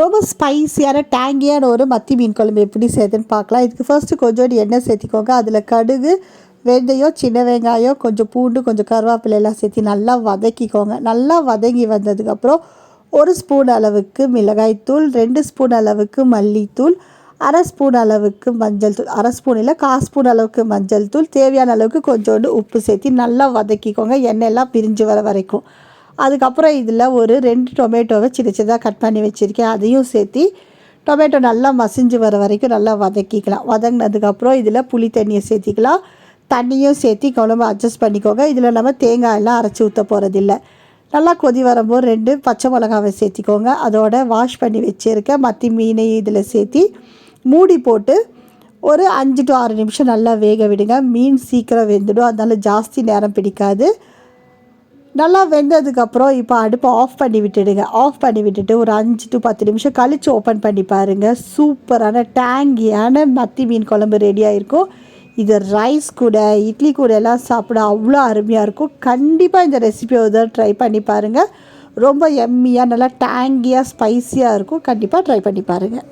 ரொம்ப ஸ்பைஸியான டேங்கியான ஒரு மத்தி மீன் குழம்பு எப்படி செய்யுதுன்னு பார்க்கலாம். இதுக்கு ஃபர்ஸ்ட்டு கொஞ்சோண்டு எண்ணெய் சேர்த்திக்கோங்க. அதில் கடுகு, வெந்தயம், சின்ன வெங்காயம், கொஞ்சம் பூண்டு, கொஞ்சம் கருவேப்பிலை எல்லாம் சேர்த்து நல்லா வதக்கிக்கோங்க. நல்லா வதங்கி வந்ததுக்கப்புறம் 1 ஸ்பூன் அளவுக்கு மிளகாய்த்தூள், 2 ஸ்பூன் அளவுக்கு மல்லித்தூள், 1/2 ஸ்பூன் அளவுக்கு மஞ்சள் தூள், 1/2 ஸ்பூன் இல்லை 1/4 ஸ்பூன் அளவுக்கு மஞ்சள் தூள், தேவையான அளவுக்கு கொஞ்சோண்டு உப்பு சேர்த்து நல்லா வதக்கிக்கோங்க, எண்ணெயெல்லாம் பிரிஞ்சு வர வரைக்கும். அதுக்கப்புறம் இதில் ஒரு 2 டொமேட்டோவை சின்ன சின்னதாக கட் பண்ணி வச்சுருக்கேன், அதையும் சேர்த்து டொமேட்டோ நல்லா மசிஞ்சு வர வரைக்கும் நல்லா வதக்கிக்கலாம். வதங்கினதுக்கப்புறம் இதில் புளி தண்ணியை சேர்த்திக்கலாம். தண்ணியும் சேர்த்து குழம்பு அட்ஜஸ்ட் பண்ணிக்கோங்க. இதில் நம்ம தேங்காயெல்லாம் அரைச்சி ஊற்ற போகிறதில்ல. நல்லா கொதி வரும்போது 2 பச்சை மிளகாவை சேர்த்திக்கோங்க. அதோட வாஷ் பண்ணி வச்சுருக்க மத்தி மீனையும் இதில் சேர்த்தி மூடி போட்டு ஒரு 5 to 6 நிமிஷம் நல்லா வேக விடுங்க. மீன் சீக்கிரம் வெந்துடும், அதனால் ஜாஸ்தி நேரம் பிடிக்காது. நல்லா வெந்ததுக்கப்புறம் இப்போ அடுப்பை ஆஃப் பண்ணி விட்டுடுங்க. ஆஃப் பண்ணி விட்டுட்டு ஒரு 5 to 10 நிமிஷம் கழித்து ஓப்பன் பண்ணி பாருங்கள். சூப்பரான டேங்கியான மத்தி மீன் குழம்பு ரெடியாக இருக்கும். இது ரைஸ் கூட, இட்லி கூட எல்லாம் சாப்பிட அவ்வளோ அருமையாக இருக்கும். கண்டிப்பாக இந்த ரெசிபியை ஒரு தடவை ட்ரை பண்ணி பாருங்கள். ரொம்ப எம்மியாக நல்லா டேங்கியாக ஸ்பைஸியாக இருக்கும். கண்டிப்பாக ட்ரை பண்ணி பாருங்கள்.